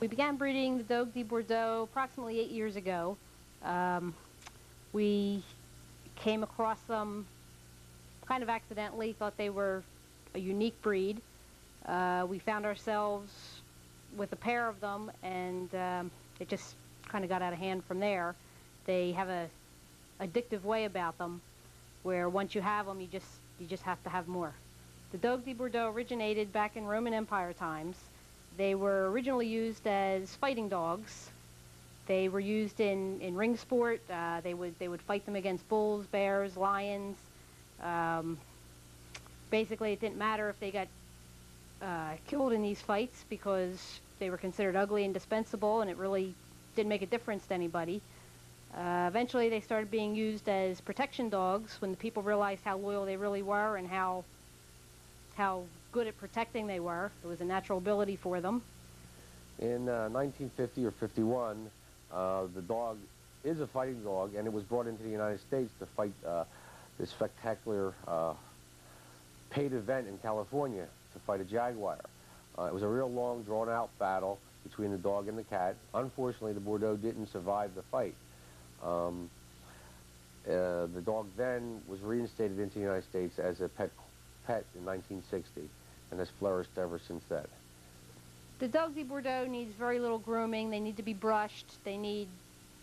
We began breeding the Dogue de Bordeaux approximately 8 years ago. We came across them kind of accidentally, thought they were a unique breed. We found ourselves with a pair of them, and it just kind of got out of hand from there. They have a addictive way about them, where once you have them, you just have to have more. The Dogue de Bordeaux originated back in Roman Empire times. They were originally used as fighting dogs. They were used in ring sport. They would fight them against bulls, bears, lions. Basically, it didn't matter if they got killed in these fights because they were considered ugly and dispensable, and it really didn't make a difference to anybody. Eventually, they started being used as protection dogs when the people realized how loyal they really were and how good at protecting they were. It was a natural ability for them. In 1950 or 51, the dog is a fighting dog, and it was brought into the United States to fight this spectacular paid event in California to fight a jaguar. It was a real long, drawn-out battle between the dog and the cat. Unfortunately, the Bordeaux didn't survive the fight. The dog then was reinstated into the United States as a pet in 1960 and has flourished ever since then. The Dogue de Bordeaux needs very little grooming. They need to be brushed. They need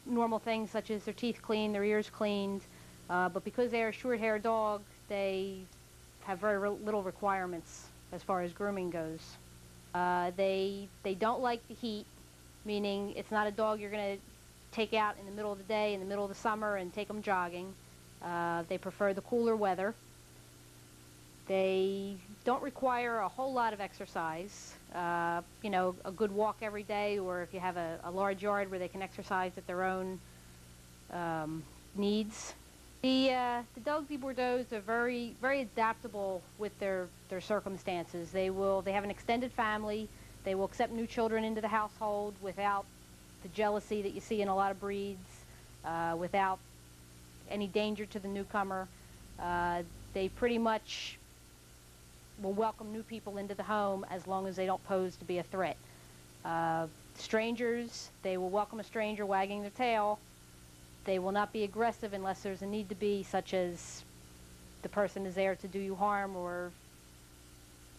normal things such as their teeth cleaned, their ears cleaned. But because they are a short-haired dog, they have very little requirements as far as grooming goes. They don't like the heat, meaning it's not a dog you're going to take out in the middle of the day, in the middle of the summer, and take them jogging. They prefer the cooler weather. They don't require a whole lot of exercise. You know, a good walk every day, or if you have a large yard where they can exercise at their own needs. The Dogue de Bordeaux are very adaptable with their circumstances. They have an extended family. They will accept new children into the household without the jealousy that you see in a lot of breeds, without any danger to the newcomer. They pretty much will welcome new people into the home as long as they don't pose to be a threat. Strangers, they will welcome a stranger wagging their tail. They will not be aggressive unless there's a need to be, such as the person is there to do you harm or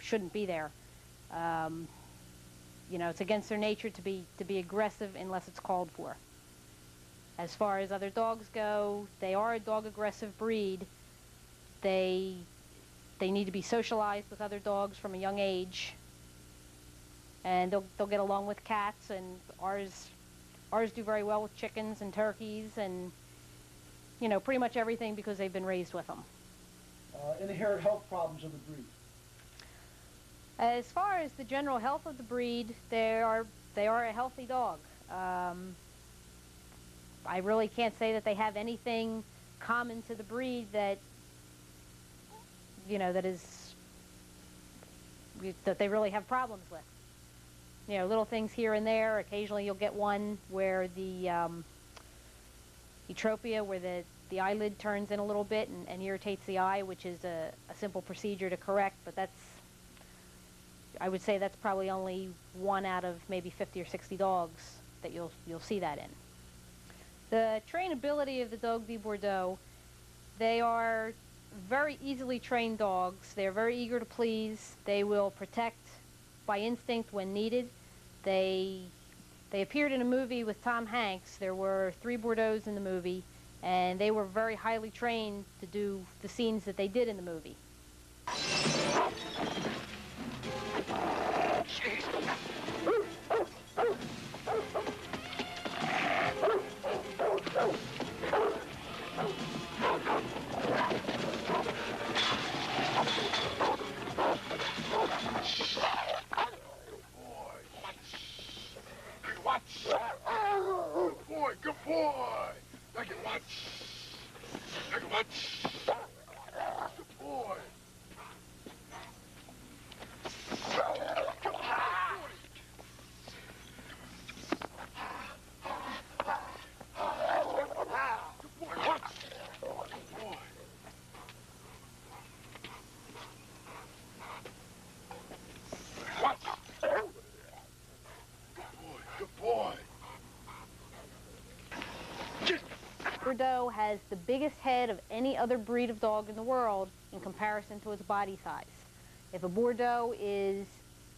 shouldn't be there. You know, it's against their nature to be aggressive unless it's called for. As far as other dogs go, they are a dog-aggressive breed. They need to be socialized with other dogs from a young age, and they'll get along with cats, and ours do very well with chickens and turkeys and, you know, pretty much everything because they've been raised with them. Inherent health problems of the breed. As far as the general health of the breed, they are a healthy dog. I really can't say that they have anything common to the breed that, you know, that they really have problems with. You know, little things here and there. Occasionally you'll get one where the eutropia, where the eyelid turns in a little bit and irritates the eye, which is a simple procedure to correct, but I would say that's probably only one out of maybe 50 or 60 dogs that you'll see that in. The trainability of the Dogue de Bordeaux, they are very easily trained dogs. They're very eager to please. They will protect by instinct when needed. They appeared in a movie with Tom Hanks. There were 3 Bordeaux in the movie, and they were very highly trained to do the scenes that they did in the movie. Good boy! Like it, watch! Like it, watch! Good boy! Good boy! Watch! Good boy! Bordeaux has the biggest head of any other breed of dog in the world in comparison to its body size. If a Bordeaux is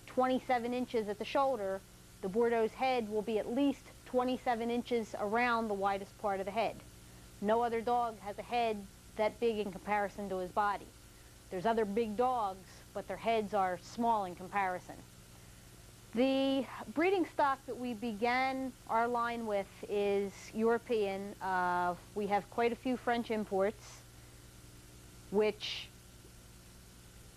27 inches at the shoulder, the Bordeaux's head will be at least 27 inches around the widest part of the head. No other dog has a head that big in comparison to his body. There's other big dogs, but their heads are small in comparison. The breeding stock that we began our line with is European. We have quite a few French imports, which,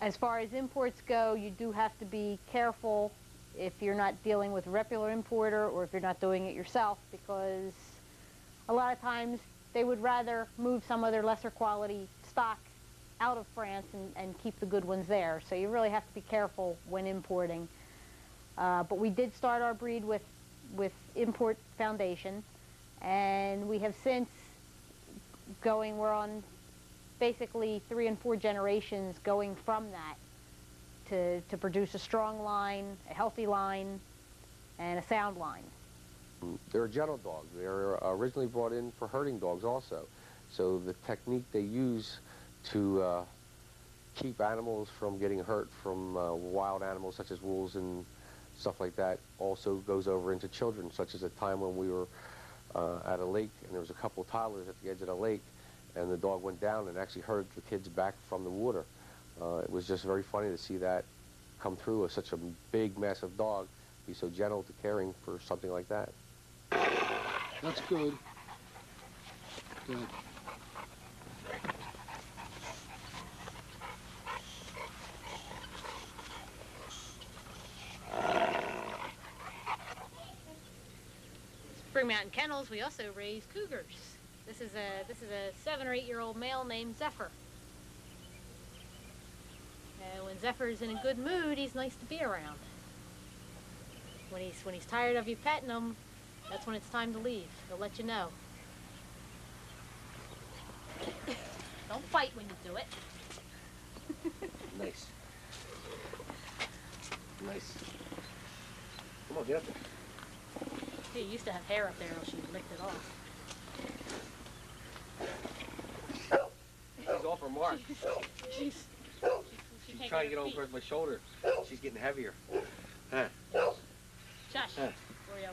as far as imports go, you do have to be careful if you're not dealing with a reputable importer or if you're not doing it yourself, because a lot of times they would rather move some of their lesser quality stock out of France and keep the good ones there. So you really have to be careful when importing. But we did start our breed with import foundation, and we have since we're on basically 3 and 4 generations going from that to produce a strong line, a healthy line, and a sound line. They're a gentle dog. They're originally brought in for herding dogs also. So the technique they use to keep animals from getting hurt from wild animals such as wolves and stuff like that also goes over into children, such as a time when we were at a lake and there was a couple of toddlers at the edge of the lake, and the dog went down and actually herded the kids back from the water. It was just very funny to see that come through with such a big, massive dog, be so gentle to caring for something like that. That's good. Good. Spring Mountain Kennels, we also raise cougars. This is a 7 or 8-year-old male named Zephyr. And when Zephyr's in a good mood, he's nice to be around. When he's tired of you petting him, that's when it's time to leave. He'll let you know. Don't fight when you do it. Nice. Nice. Come on, get up there. He used to have hair up there, or she licked it off. She's off her mark. She's She's trying to get over towards my shoulder. She's getting heavier. Huh? Shush, Huh. Oreo.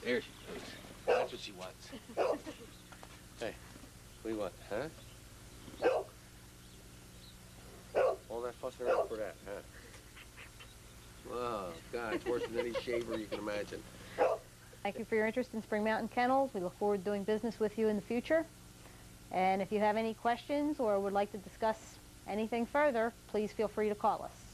There she goes. That's what she wants. Hey, what do you want, huh? All that fuss around for that, huh? Oh, God, it's worse than any shaver you can imagine. Thank you for your interest in Spring Mountain Kennels. We look forward to doing business with you in the future. And if you have any questions or would like to discuss anything further, please feel free to call us.